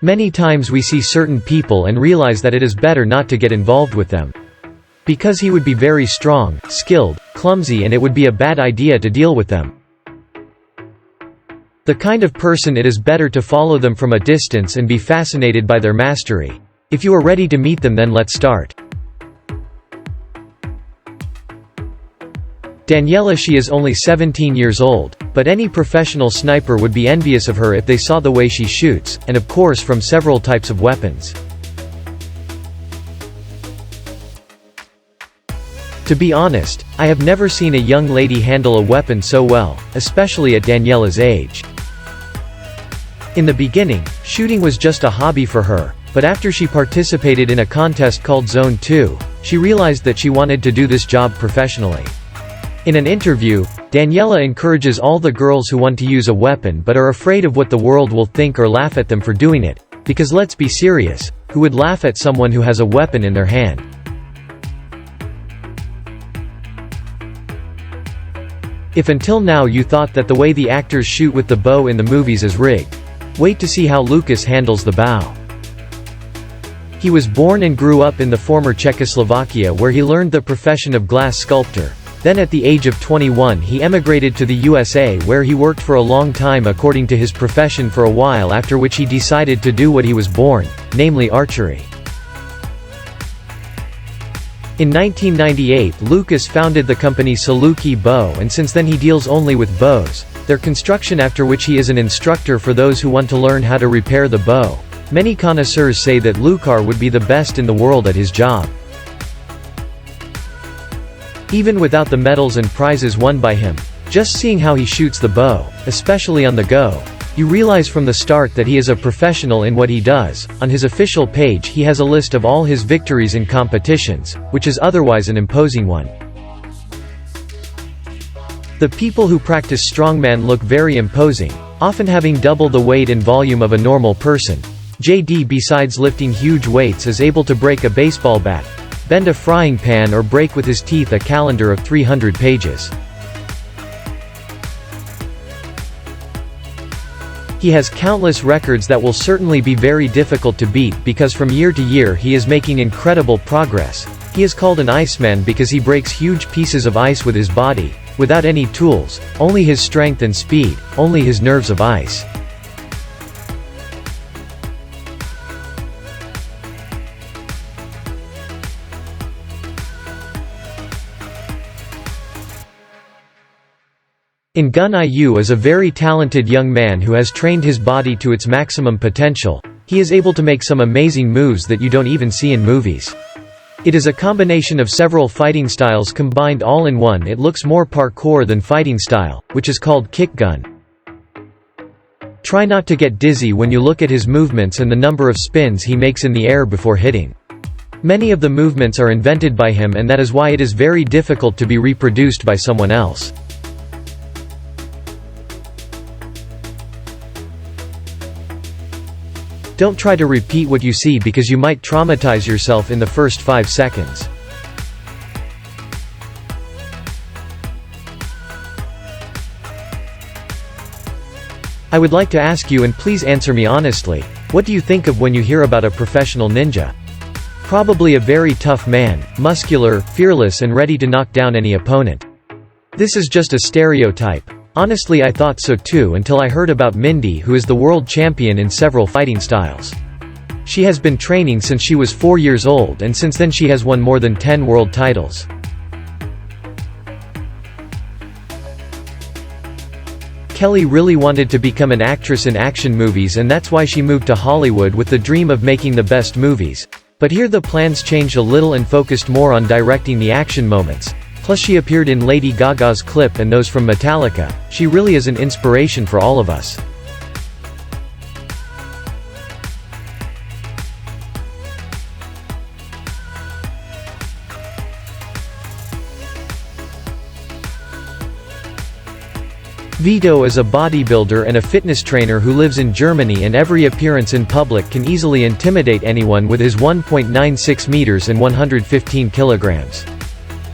Many times we see certain people and realize that it is better not to get involved with them. Because he would be very strong, skilled, clumsy, and it would be a bad idea to deal with them. The kind of person it is better to follow them from a distance and be fascinated by their mastery. If you are ready to meet them, then let's start. Daniela. She is only 17 years old, but any professional sniper would be envious of her if they saw the way she shoots, and of course from several types of weapons. To be honest, I have never seen a young lady handle a weapon so well, especially at Daniela's age. In the beginning, shooting was just a hobby for her, but after she participated in a contest called Zone 2, she realized that she wanted to do this job professionally. In an interview, Daniela encourages all the girls who want to use a weapon but are afraid of what the world will think or laugh at them for doing it, because let's be serious, who would laugh at someone who has a weapon in their hand? If until now you thought that the way the actors shoot with the bow in the movies is rigged, wait to see how Lucas handles the bow. He was born and grew up in the former Czechoslovakia, where he learned the profession of glass sculptor. Then at the age of 21 he emigrated to the USA, where he worked for a long time according to his profession for a while, after which he decided to do what he was born, namely archery. In 1998 Lucas founded the company Saluki Bow, and since then he deals only with bows, their construction, after which he is an instructor for those who want to learn how to repair the bow. Many connoisseurs say that Lucar would be the best in the world at his job. Even without the medals and prizes won by him, just seeing how he shoots the bow, especially on the go, you realize from the start that he is a professional in what he does. On his official page he has a list of all his victories in competitions, which is otherwise an imposing one. The people who practice strongman look very imposing, often having double the weight and volume of a normal person. JD, besides lifting huge weights, is able to break a baseball bat, bend a frying pan, or break with his teeth a calendar of 300 pages. He has countless records that will certainly be very difficult to beat, because from year to year he is making incredible progress. He is called an Iceman because he breaks huge pieces of ice with his body, without any tools, only his strength and speed, only his nerves of ice. In Gun Yu is a very talented young man who has trained his body to its maximum potential. He is able to make some amazing moves that you don't even see in movies. It is a combination of several fighting styles combined all in one. It looks more parkour than fighting style, which is called kick gun. Try not to get dizzy when you look at his movements and the number of spins he makes in the air before hitting. Many of the movements are invented by him, and that is why it is very difficult to be reproduced by someone else. Don't try to repeat what you see, because you might traumatize yourself in the first 5 seconds. I would like to ask you, and please answer me honestly, what do you think of when you hear about a professional ninja? Probably a very tough man, muscular, fearless, and ready to knock down any opponent. This is just a stereotype. Honestly, I thought so too until I heard about Mindy, who is the world champion in several fighting styles. She has been training since she was 4 years old, and since then she has won more than 10 world titles. Kelly really wanted to become an actress in action movies, and that's why she moved to Hollywood with the dream of making the best movies. But here the plans changed a little and focused more on directing the action moments. Plus she appeared in Lady Gaga's clip and those from Metallica. She really is an inspiration for all of us. Vito is a bodybuilder and a fitness trainer who lives in Germany, and every appearance in public can easily intimidate anyone with his 1.96 meters and 115 kilograms.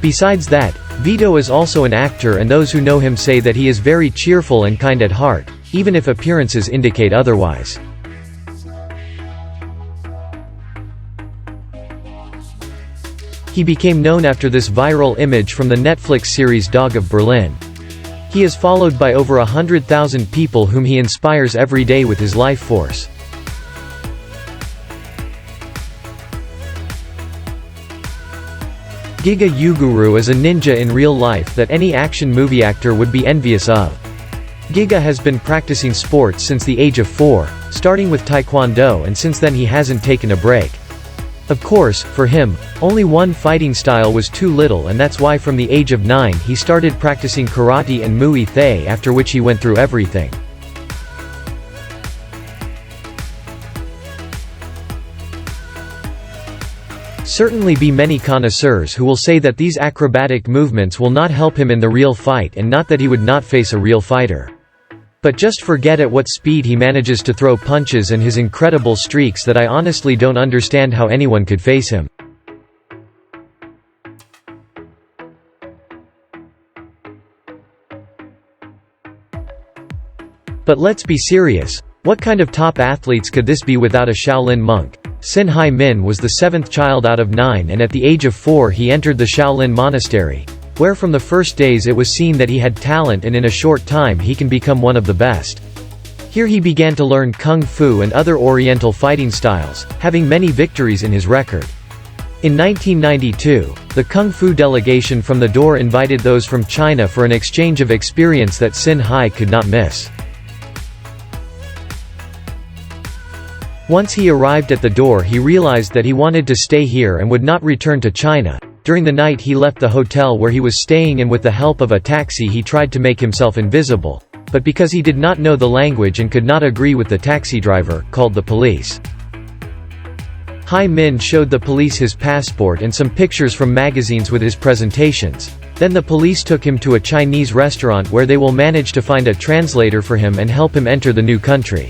Besides that, Vito is also an actor, and those who know him say that he is very cheerful and kind at heart, even if appearances indicate otherwise. He became known after this viral image from the Netflix series Dog of Berlin. He is followed by over 100,000 people whom he inspires every day with his life force. Giga Yuguru is a ninja in real life that any action movie actor would be envious of. Giga has been practicing sports since the age of 4, starting with Taekwondo, and since then he hasn't taken a break. Of course, for him, only one fighting style was too little, and that's why from the age of 9 he started practicing karate and Muay Thai, after which he went through everything. Certainly be many connoisseurs who will say that these acrobatic movements will not help him in the real fight, and not that he would not face a real fighter. But just forget at what speed he manages to throw punches and his incredible streaks that I honestly don't understand how anyone could face him. But let's be serious. What kind of top athletes could this be without a Shaolin monk? Sin Hai Min was the 7th child out of 9, and at the age of 4 he entered the Shaolin monastery, where from the first days it was seen that he had talent, and in a short time he can become one of the best. Here he began to learn kung fu and other oriental fighting styles, having many victories in his record. In 1992, the kung fu delegation from the door invited those from China for an exchange of experience that Sin Hai could not miss. Once he arrived at the door, he realized that he wanted to stay here and would not return to China. During the night he left the hotel where he was staying, and with the help of a taxi he tried to make himself invisible. But because he did not know the language and could not agree with the taxi driver, called the police. Hai Min showed the police his passport and some pictures from magazines with his presentations. Then the police took him to a Chinese restaurant where they will manage to find a translator for him and help him enter the new country.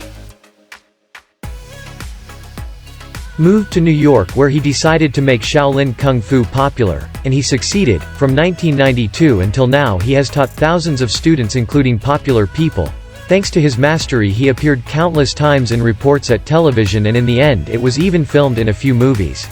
Moved to New York, where he decided to make Shaolin Kung Fu popular, and he succeeded. From 1992 until now he has taught thousands of students, including popular people. Thanks to his mastery he appeared countless times in reports at television, and in the end it was even filmed in a few movies.